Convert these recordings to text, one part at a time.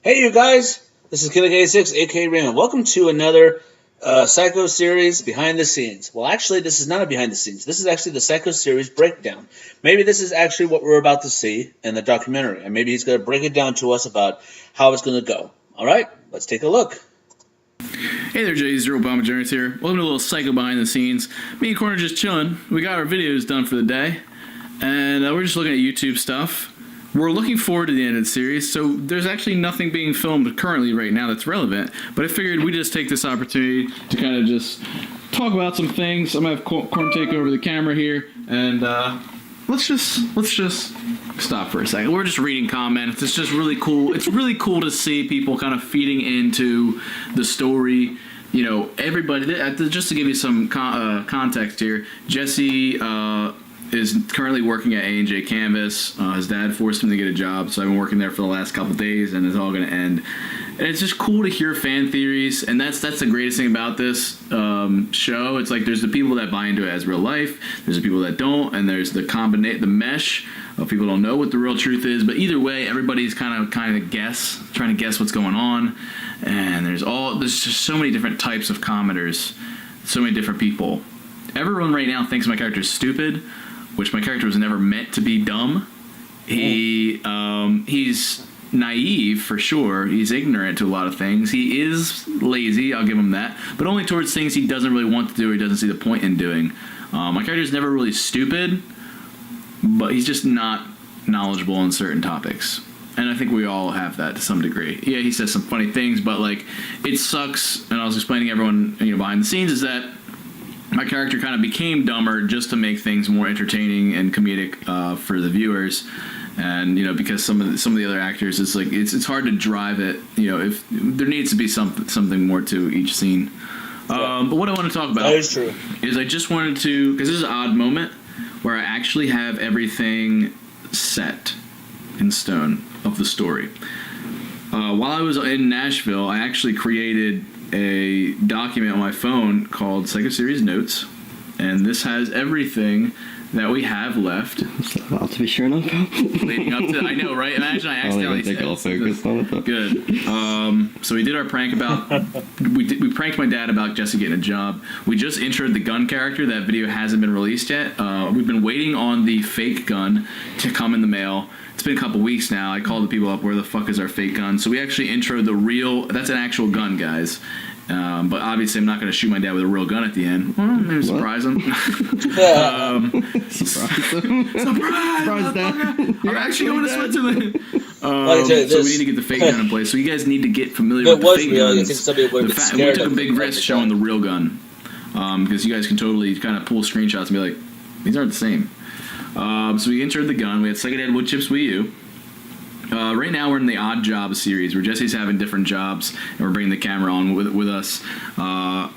Hey, you guys! This is Killick86, aka Raymond. Welcome to another Psycho series behind the scenes. Well, actually, this is not a behind the scenes. This is actually the Psycho series breakdown. Maybe this is actually what we're about to see in the documentary, and maybe he's going to break it down to us about how it's going to go. All right, let's take a look. Hey there, Jay. Zero Mcjuggernuggets here. Welcome to a little Psycho behind the scenes. Me and Corner just chilling. We got our videos done for the day, and we're just looking at YouTube stuff. We're looking forward to the end of the series, so there's actually nothing being filmed currently right now that's relevant, but I figured we'd just take this opportunity to kind of just talk about some things. I'm going to have Corn take over the camera here, and let's just stop for a second. We're just reading comments. It's just really cool. It's really cool to see people kind of feeding into the story. You know, everybody, just to give you some context here, Jesse is currently working at A&J Canvas. His dad forced him to get a job, so I've been working there for the last couple days, and it's all going to end. And it's just cool to hear fan theories, and that's the greatest thing about this show. It's like there's the people that buy into it as real life, there's the people that don't, and there's the mesh of people don't know what the real truth is. But either way, everybody's kind of trying to guess what's going on, and there's just so many different types of commenters, so many different people. Everyone right now thinks my character's stupid, which my character was never meant to be dumb. He's naive for sure. He's ignorant to a lot of things. He is lazy, I'll give him that, but only towards things he doesn't really want to do or he doesn't see the point in doing. My character's never really stupid, but he's just not knowledgeable on certain topics. And I think we all have that to some degree. Yeah, he says some funny things, but like it sucks, and I was explaining to everyone behind the scenes, is that my character kind of became dumber just to make things more entertaining and comedic for the viewers, and because some of the other actors, it's like it's hard to drive it. If there needs to be something more to each scene. But what I want to talk about That is true. is I just wanted to, because this is an odd moment where I actually have everything set in stone of the story. While I was in Nashville, I actually created a document on my phone called Psycho Series Notes, and this has everything that we have left. Is that about to be sure enough? Leading up to, I know, right? Imagine I accidentally I don't even think I'll focus on it, though. Good. So we did our prank about, we pranked my dad about Jesse getting a job. We just introed the gun character. That video hasn't been released yet. We've been waiting on the fake gun to come in the mail. It's been a couple weeks now. I called the people up, where the fuck is our fake gun? So we actually introed the real, that's an actual gun, guys. But obviously I'm not going to shoot my dad with a real gun at the end. Well, maybe surprise him. Surprise him. Surprise, Dad. I'm actually going to Switzerland. Like So we need to get the fake gun in place. So you guys need to get familiar with the fake real, guns. I think somebody would have been scared. We took a big risk showing the real gun. Because you guys can totally kind of pull screenshots and be like, these aren't the same. So we entered the gun. We had Secondhand Wood Chips Wii U. Right now we're in the Odd Job series where Jesse's having different jobs and we're bringing the camera on with us. I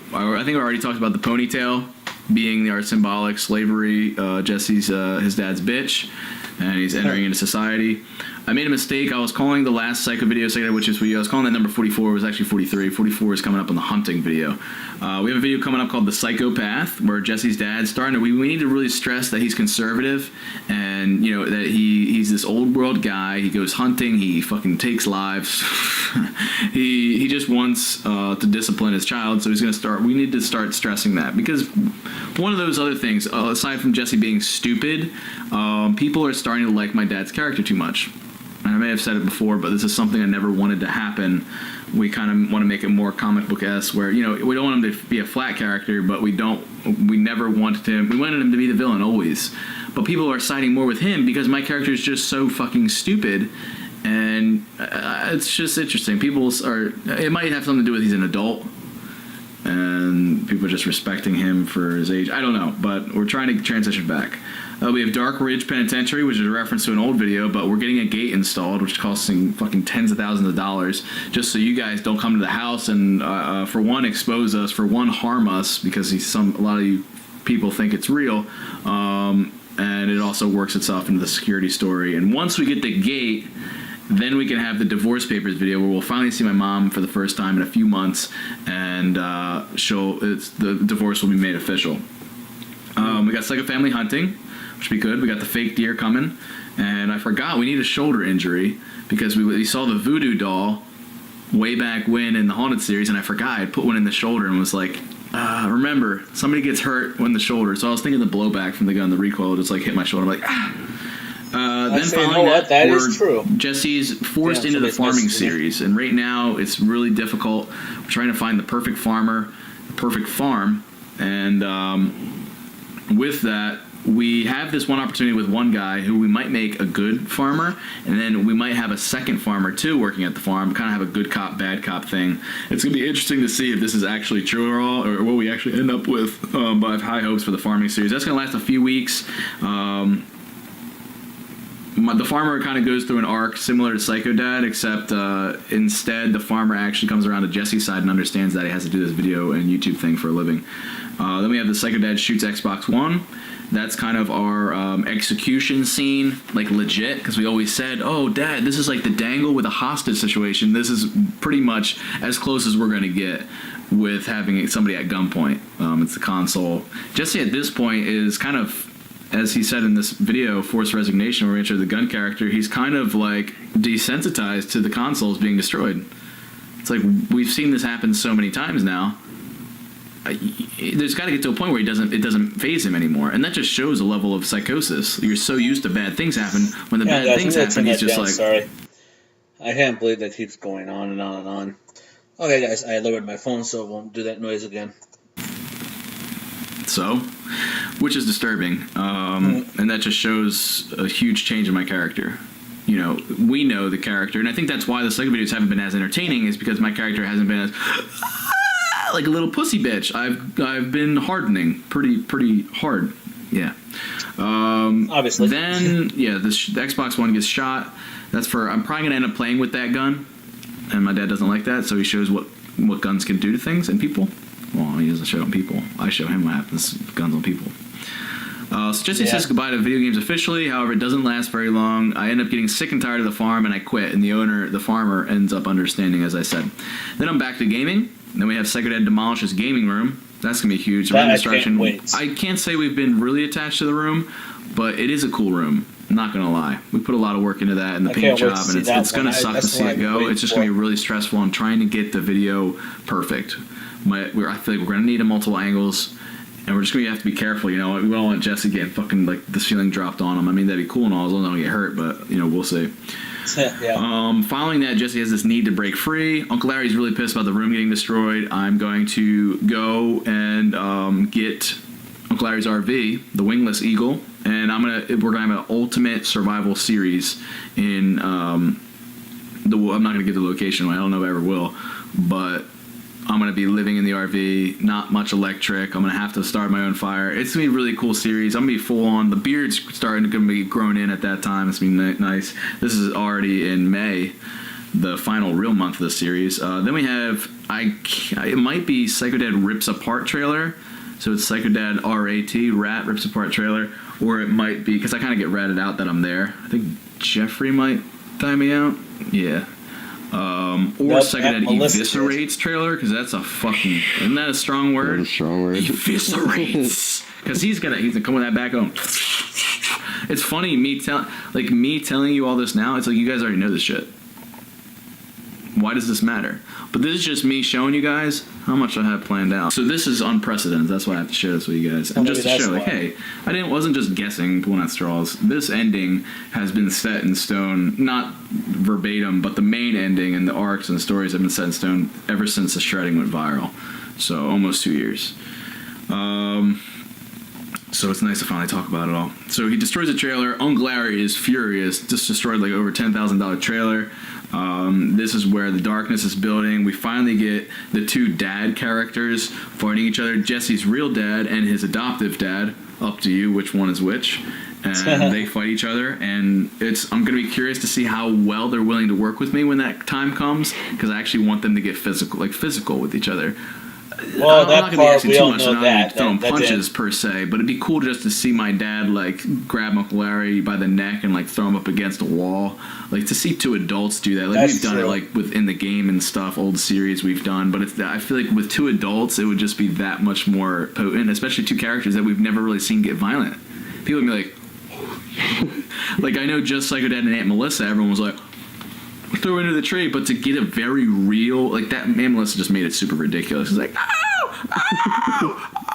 think I already talked about the ponytail being our symbolic slavery. Jesse's his dad's bitch, and he's entering into society. I made a mistake. I was calling the last Psycho video, which is I was calling that number 44. It was actually 43. 44 is coming up on the hunting video. We have a video coming up called The Psychopath, where Jesse's dad's starting to, we need to really stress that he's conservative, and that he's this old world guy. He goes hunting. He fucking takes lives. he just wants to discipline his child. So we need to start stressing that, because one of those other things, aside from Jesse being stupid, people are starting to like my dad's character too much. And I may have said it before, but this is something I never wanted to happen. We kind of want to make it more comic book-esque, where we don't want him to be a flat character, but we never wanted him. We wanted him to be the villain always, but people are siding more with him because my character is just so fucking stupid, and it's just interesting. It might have something to do with he's an adult, and people are just respecting him for his age. I don't know, but we're trying to transition back. We have Dark Ridge Penitentiary, which is a reference to an old video, but we're getting a gate installed, which is costing fucking tens of thousands of dollars, just so you guys don't come to the house and, for one, expose us, for one, harm us, because a lot of you people think it's real, and it also works itself into the security story. And once we get the gate, then we can have the divorce papers video, where we'll finally see my mom for the first time in a few months, and the divorce will be made official. We got Psycho Family Hunting, which would be good. We got the fake deer coming, and I forgot we need a shoulder injury, because we saw the voodoo doll way back when in the Haunted series, and I forgot. I put one in the shoulder and was like, remember, somebody gets hurt when the shoulder. So I was thinking the blowback from the gun, the recoil, just like hit my shoulder. I'm like, then following that is true. Jesse's forced into the farming series, and right now it's really difficult. We're trying to find the perfect farmer, the perfect farm, and with that, we have this one opportunity with one guy who we might make a good farmer, and then we might have a second farmer too working at the farm, kind of have a good cop, bad cop thing. It's going to be interesting to see if this is actually true or what we actually end up with, but I have high hopes for the farming series. That's going to last a few weeks. The farmer kind of goes through an arc similar to Psycho Dad, except instead the farmer actually comes around to Jesse's side and understands that he has to do this video and YouTube thing for a living. Then we have the Psycho Dad shoots Xbox One. That's kind of our execution scene, like legit, because we always said, oh, Dad, this is like the dangle with a hostage situation. This is pretty much as close as we're going to get with having somebody at gunpoint. It's the console. Jesse at this point is kind of, as he said in this video, forced resignation, where we enter the gun character, he's kind of like desensitized to the consoles being destroyed. It's like we've seen this happen so many times now. There's got to get to a point where it doesn't faze him anymore, and that just shows a level of psychosis. You're so used to bad things happen. When the bad things happen, he's just like, sorry. I can't believe that keeps going on and on and on. Okay, guys, I lowered my phone so it won't do that noise again. So, which is disturbing, and that just shows a huge change in my character. You know, we know the character, and I think that's why the Psycho videos haven't been as entertaining, is because my character hasn't been as like a little pussy bitch. I've been hardening pretty hard. Yeah. Obviously. Then the Xbox One gets shot. That's for, I'm probably gonna end up playing with that gun, and my dad doesn't like that, so he shows what guns can do to things and people. Well, he doesn't show it on people. I show him what happens with guns on people. So Jesse says goodbye to video games officially. However, it doesn't last very long. I end up getting sick and tired of the farm, and I quit. And the farmer, ends up understanding, as I said. Then I'm back to gaming. Then we have Psycho Dad demolish his gaming room. That's going to be huge. Room destruction. I can't say we've been really attached to the room, but it is a cool room. I'm not going to lie. We put a lot of work into that and the paint job, and it's going to suck to see it go. It's just going to be really stressful. I'm trying to get the video perfect. I feel like we're going to need multiple angles, and we're just going to have to be careful. You know, we don't want Jesse getting fucking, like, the ceiling dropped on him. I mean, that'd be cool and all, as long as I don't get hurt, but, you know, we'll see. Yeah. Following that, Jesse has this need to break free. Uncle Larry's really pissed about the room getting destroyed. I'm going to go and get Uncle Larry's RV, the Wingless Eagle, and we're gonna have an ultimate survival series in I'm not gonna give the location away. I don't know if I ever will, but I'm going to be living in the RV, not much electric. I'm going to have to start my own fire. It's going to be a really cool series. I'm going to be full on. The beard's going to be grown in at that time. It's going to be nice. This is already in May, the final real month of the series. Then we have, it might be Psycho Dad Rips Apart trailer. So it's Psycho Dad Rat Rips Apart trailer. Or it might be, because I kind of get ratted out that I'm there. I think Jeffrey might die me out. Yeah. Or Psycho Dad Eviscerates trailer, because that's a fucking, isn't that a strong word? That's a strong word. Eviscerates. Because he's gonna come with that back home. It's funny me telling you all this now. It's like you guys already know this shit. Why does this matter? But this is just me showing you guys how much I have planned out. So this is unprecedented. That's why I have to share this with you guys. And just to show, like, hey, wasn't just guessing, pulling at straws. This ending has been set in stone, not verbatim, but the main ending and the arcs and the stories have been set in stone ever since the shredding went viral. So almost 2 years. So it's nice to finally talk about it all. So he destroys the trailer. Uncle Larry is furious. Just destroyed like over $10,000 trailer. This is where the darkness is building. We finally get the two dad characters fighting each other. Jesse's real dad and his adoptive dad. Up to you which one is which. And they fight each other. And I'm going to be curious to see how well they're willing to work with me when that time comes. Because I actually want them to get physical with each other. Well, I'm not going to be asking too much. I'm not throwing punches per se, but it'd be cool just to see my dad like grab Uncle Larry by the neck and like throw him up against a wall. Like to see two adults do that. Like we've done it like within the game and stuff, old series we've done. But I feel like with two adults, it would just be that much more potent, especially two characters that we've never really seen get violent. People would be like, like I know just Psycho Dad and Aunt Melissa, everyone was like, throw into the tree, but to get a very real, like that, man, Melissa just made it super ridiculous. It's like,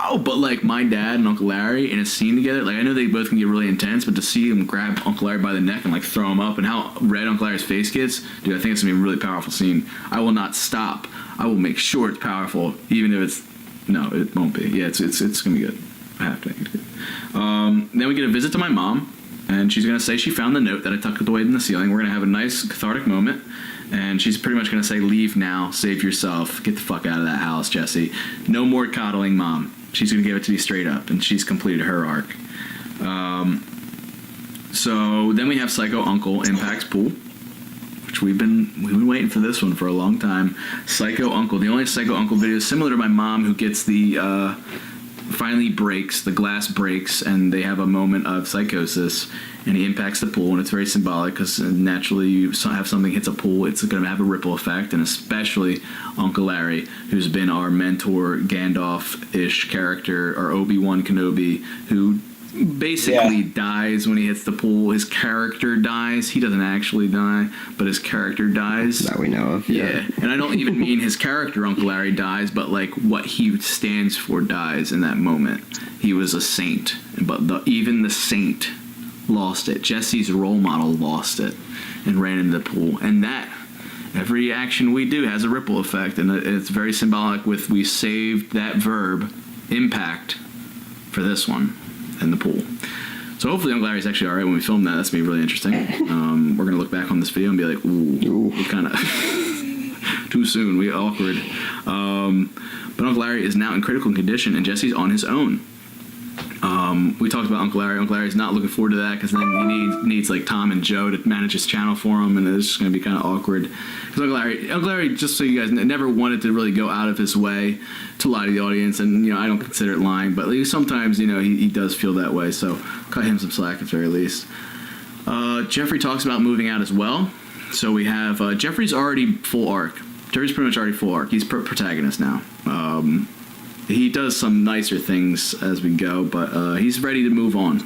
oh, but like my dad and Uncle Larry in a scene together, like I know they both can get really intense, but to see him grab Uncle Larry by the neck and like throw him up, and how red Uncle Larry's face gets, dude, I think it's gonna be a really powerful scene. I will not stop. I will make sure it's powerful, even if it's, no, it won't be. Yeah, it's gonna be good. I have to make it good. Then we get a visit to my mom, and she's gonna say she found the note that I tucked away in the ceiling. We're gonna have a nice cathartic moment, and she's pretty much gonna say, "Leave now, save yourself, get the fuck out of that house, Jesse. No more coddling, Mom." She's gonna give it to you straight up, and she's completed her arc. So then we have Psycho Uncle impacts Pool, which we've been waiting for this one for a long time. Psycho Uncle, the only Psycho Uncle video is similar to my mom, who gets the finally breaks, the glass breaks, and they have a moment of psychosis, and he impacts the pool, and it's very symbolic because naturally you have something hits a pool, it's going to have a ripple effect, and especially Uncle Larry, who's been our mentor, Gandalf-ish character, or Obi-Wan Kenobi, who basically dies when he hits the pool. His character dies. He doesn't actually die, but his character dies. That we know of. Yeah. And I don't even mean his character, Uncle Larry, dies, but like what he stands for dies in that moment. He was a saint, but even the saint lost it. Jesse's role model lost it and ran into the pool. And that, every action we do has a ripple effect, and it's very symbolic with we saved that verb, impact, for this one. In the pool. So hopefully Uncle Larry's actually alright when we film that. That's going to be really interesting. We're going to look back on this video and be like, ooh. We kind of too soon. We awkward. But Uncle Larry is now in critical condition, and Jesse's on his own. We talked about Uncle Larry. Uncle Larry's not looking forward to that because then he needs like Tom and Joe to manage his channel for him, and it's just going to be kind of awkward. Because Uncle Larry, just so you guys know, never wanted to really go out of his way to lie to the audience, and I don't consider it lying, but sometimes he does feel that way. So cut him some slack at the very least. Jeffrey talks about moving out as well. So we have Jeffrey's already full arc. Jeffrey's pretty much already full arc. He's protagonist now. He does some nicer things as we go, but he's ready to move on.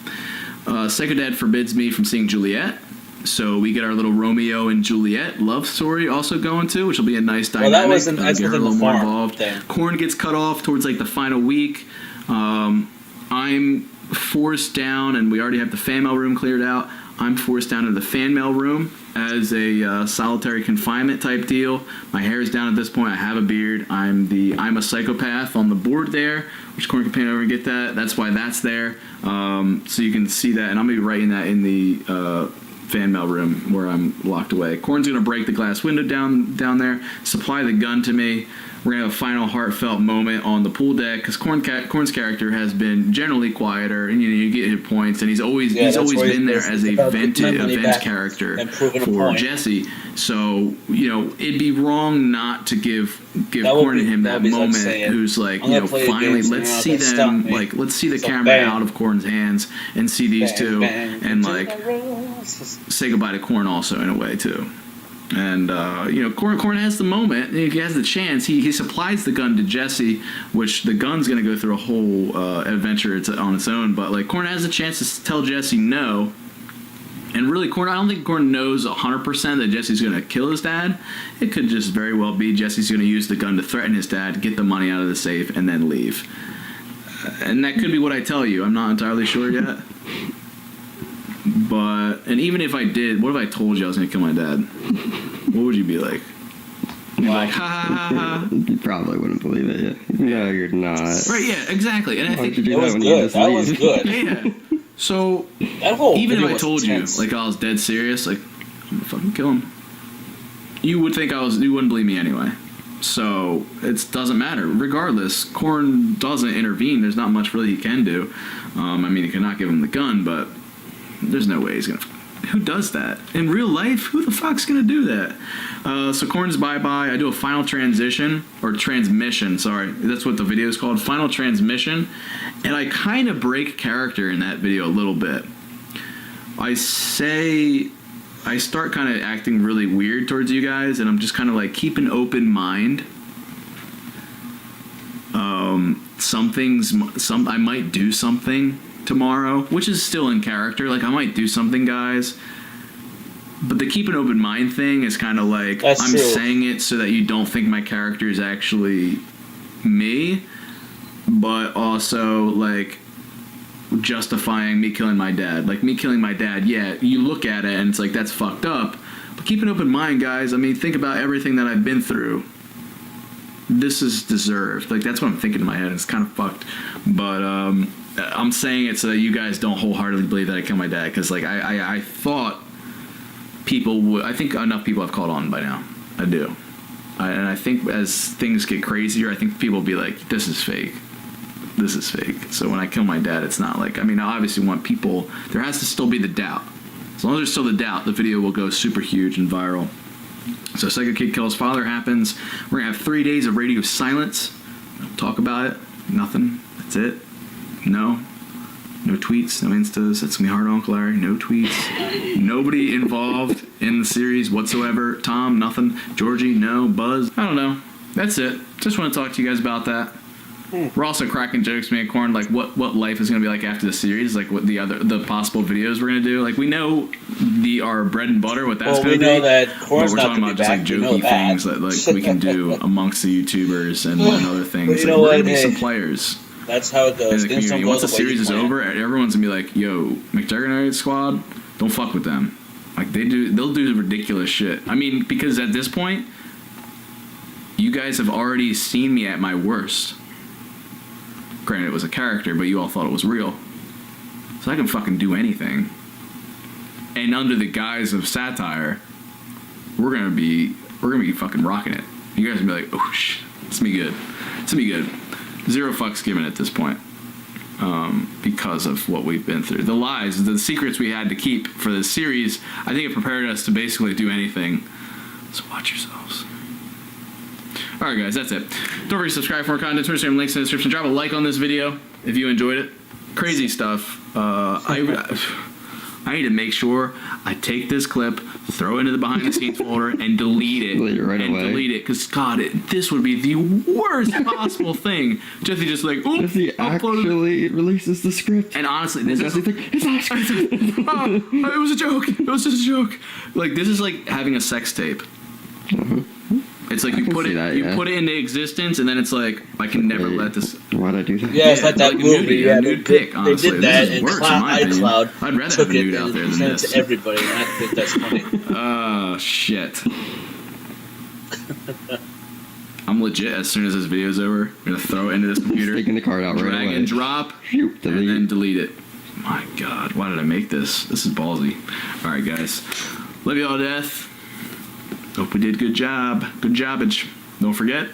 Psycho Dad forbids me from seeing Juliet, so we get our little Romeo and Juliet love story also going too, which will be a nice dynamic. Well, that wasn't get her a little more involved. Thing. Korn gets cut off towards like the final week. I'm forced down, and we already have the fan mail room cleared out. I'm forced down to the fan mail room as a solitary confinement type deal. My hair is down at this point. I have a beard. I'm a psychopath on the board there, which Korn can paint over and get that. That's why that's there. So you can see that, and I'm going to be writing that in the fan mail room where I'm locked away. Korn's going to break the glass window down there, supply the gun to me. We're going to have a final heartfelt moment on the pool deck because Korn's character has been generally quieter, and you get his points, and he's always been there as a events character for Jesse. So it'd be wrong not to give Korn and him that moment. Who's like finally let's see them let's see the camera out of Korn's hands and see these two and say goodbye to Korn also in a way too. And Korn has the moment. He has the chance. He supplies the gun to Jesse, which the gun's going to go through a whole adventure on its own. But Korn has a chance to tell Jesse no. And really, I don't think Korn knows 100% that Jesse's going to kill his dad. It could just very well be Jesse's going to use the gun to threaten his dad, get the money out of the safe, and then leave. And that could be what I tell you. I'm not entirely sure yet. And even if I did, what if I told you I was going to kill my dad? What would you be like? You'd be like, ha ha ha ha. You probably wouldn't believe it. Yeah. No, you're not. Right, yeah, exactly. And I think that was good. That was good. Yeah. So, even if I told you, I was dead serious, I'm going to fucking kill him, you would think you wouldn't believe me anyway. So, it doesn't matter. Regardless, Korn doesn't intervene. There's not much really he can do. He cannot give him the gun, but there's no way he's going to... Who does that? In real life, who the fuck's going to do that? So Korn's bye-bye. I do a final transition, or transmission, sorry. That's what the video is called, final transmission. And I kind of break character in that video a little bit. I start kind of acting really weird towards you guys, and I'm just kind of keep an open mind. I might do something tomorrow, which is still in character. I might do something, guys, But the keep an open mind thing is kind of like, That's I'm true. saying it so that you don't think my character is actually me, but also like justifying me killing my dad. Like me killing my dad, yeah, you look at it and it's like, that's fucked up. But keep an open mind, guys. I mean, think about everything that I've been through. This is deserved. Like, that's what I'm thinking in my head. It's kind of fucked. But I'm saying it so that you guys don't wholeheartedly believe that I killed my dad. Because, like, I thought people would... I think enough people have caught on by now. I do. And I think as things get crazier, I think people will be like, this is fake. This is fake. So when I kill my dad, it's not like... I mean, I obviously want people... There has to still be the doubt. As long as there's still the doubt, the video will go super huge and viral. So Psycho Kid kills father happens. We're going to have 3 days of radio silence. Talk about it. Nothing. That's it. No tweets, no instas. That's going to be hard on Uncle Larry. No tweets. Nobody involved in the series whatsoever. Tom, nothing. Georgie, no. Buzz, I don't know. That's it. Just want to talk to you guys about that. We're also cracking jokes, me and Corn, like what life is going to be like after the series, like what the possible videos we're going to do. Like we know our bread and butter, what that's going to be. Well, we know that Corn's we're not talking going to about be just back. like jokey things that like we can do amongst the YouTubers and other things. But you like, know we're what? going to be Hey, some players that's how it in goes. the Things don't community. go Once the the way series you is plan. over, everyone's going to be like, yo, Mcjuggernuggets squad, don't fuck with them. Like they'll do ridiculous shit. I mean, because at this point, you guys have already seen me at my worst. Granted, it was a character, but you all thought it was real. So I can fucking do anything. And under the guise of satire, we're gonna be fucking rocking it. You guys are gonna be like, oh shit, it's gonna be good. It's gonna be good. Zero fucks given at this point. Because of what we've been through. The lies, the secrets we had to keep for this series, I think it prepared us to basically do anything. So watch yourselves. Alright guys, that's it. Don't forget to subscribe for more content. Twitter, Instagram, links in the description. Drop a like on this video if you enjoyed it. Crazy stuff. I need to make sure I take this clip, throw it into the behind the scenes folder, and delete it. Delete it, because God, this would be the worst possible thing. Jesse just like, ooh, Jesse actually releases the script. And honestly, this is it's not a script. it was a joke. It was just a joke. Like this is like having a sex tape. It's like you put it into existence, and then it's like I can never let this. Why'd I do that? Yeah, it's like that movie. A nude pic. Honestly, they did that, this is and worse, in my opinion. iCloud I'd rather took have a nude it out and there than presented this. to everybody, and I think that's funny. Oh shit. I'm legit. As soon as this video's over, I'm gonna throw it into this computer, Taking the card out right drag away. and drop, and then delete it. My God, why did I make this? This is ballsy. All right, guys, love you all to death. Hope we did good job. Good jobbage. Don't forget,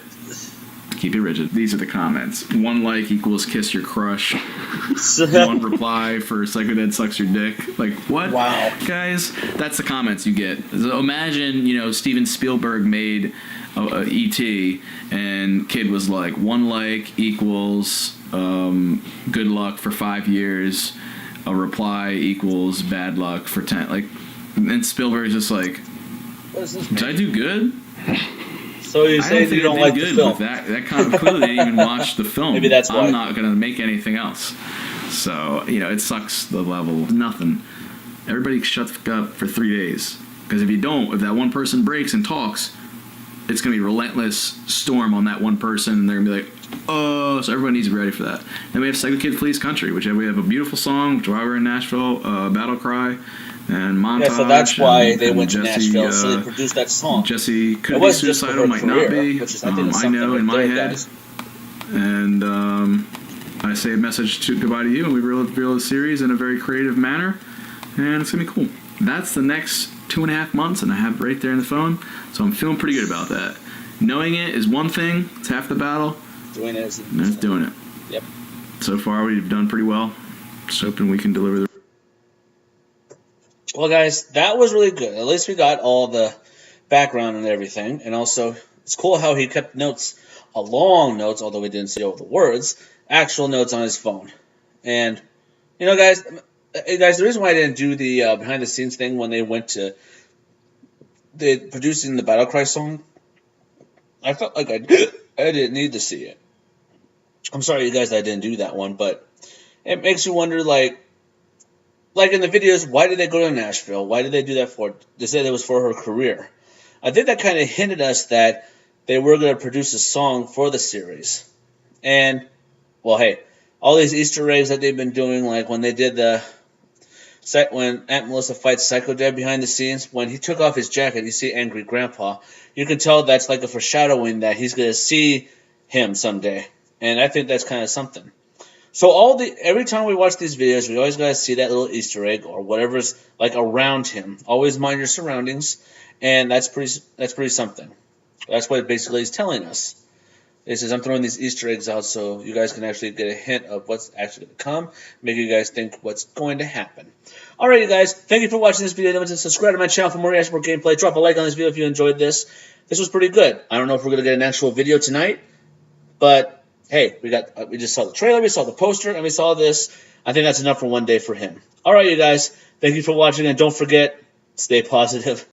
keep it rigid. These are the comments. 1 like equals kiss your crush. 1 reply for Psycho Dead sucks your dick. Like, what? Wow. Guys, that's the comments you get. So imagine, Steven Spielberg made E.T. and kid was like, 1 like equals good luck for 5 years. A reply equals bad luck for 10. Like, and Spielberg's just like, What does this did I mean? do good? So you say you don't like the film? With that kind of clearly didn't even watch the film. Maybe that's why. I'm not gonna make anything else. So it sucks the level. Nothing. Everybody shut the fuck up for 3 days. Because if that one person breaks and talks, it's gonna be relentless storm on that one person, and they're gonna be like, oh. So everybody needs to be ready for that. Then we have Psycho Kid Flees Country, which we have a beautiful song, which is why we're in Nashville, Battle Cry. And Montage. Yeah, so that's why they and went to Jesse, Nashville, so they produced that song. Jesse could It be wasn't just for suicidal, her might career, not be. which is, I think, I know in my head. Guys. And I say a message goodbye to you, and we reveal the series in a very creative manner, and it's gonna be cool. That's the next 2.5 months, and I have it right there in the phone, so I'm feeling pretty good about that. Knowing it is one thing; it's half the battle. Doing it is doing it. Yep. So far, we've done pretty well. Just hoping we can deliver the. Well, guys, that was really good. At least we got all the background and everything. And also, it's cool how he kept notes, long notes, although we didn't see all the words, actual notes on his phone. And, guys, the reason why I didn't do the behind-the-scenes thing when they went to producing the Battle Cry song, I felt like I didn't need to see it. I'm sorry, you guys, that I didn't do that one, but it makes you wonder, like, like in the videos, why did they go to Nashville? Why did they do that for? They said it was for her career. I think that kind of hinted us that they were going to produce a song for the series. And, well, hey, all these Easter eggs that they've been doing, like when they did when Aunt Melissa fights Psycho Dad behind the scenes, when he took off his jacket, you see Angry Grandpa. You can tell that's like a foreshadowing that he's going to see him someday. And I think that's kind of something. So every time we watch these videos, we always gotta see that little Easter egg or whatever's like around him. Always mind your surroundings, and that's pretty something. That's what basically he's telling us. He says, I'm throwing these Easter eggs out so you guys can actually get a hint of what's actually going to come, make you guys think what's going to happen. Alright, you guys, thank you for watching this video. Don't forget to subscribe to my channel for more reaction, more gameplay. Drop a like on this video if you enjoyed this. This was pretty good. I don't know if we're going to get an actual video tonight, but hey, we just saw the trailer, we saw the poster, and we saw this. I think that's enough for one day for him. Alright, you guys, thank you for watching, and don't forget, stay positive.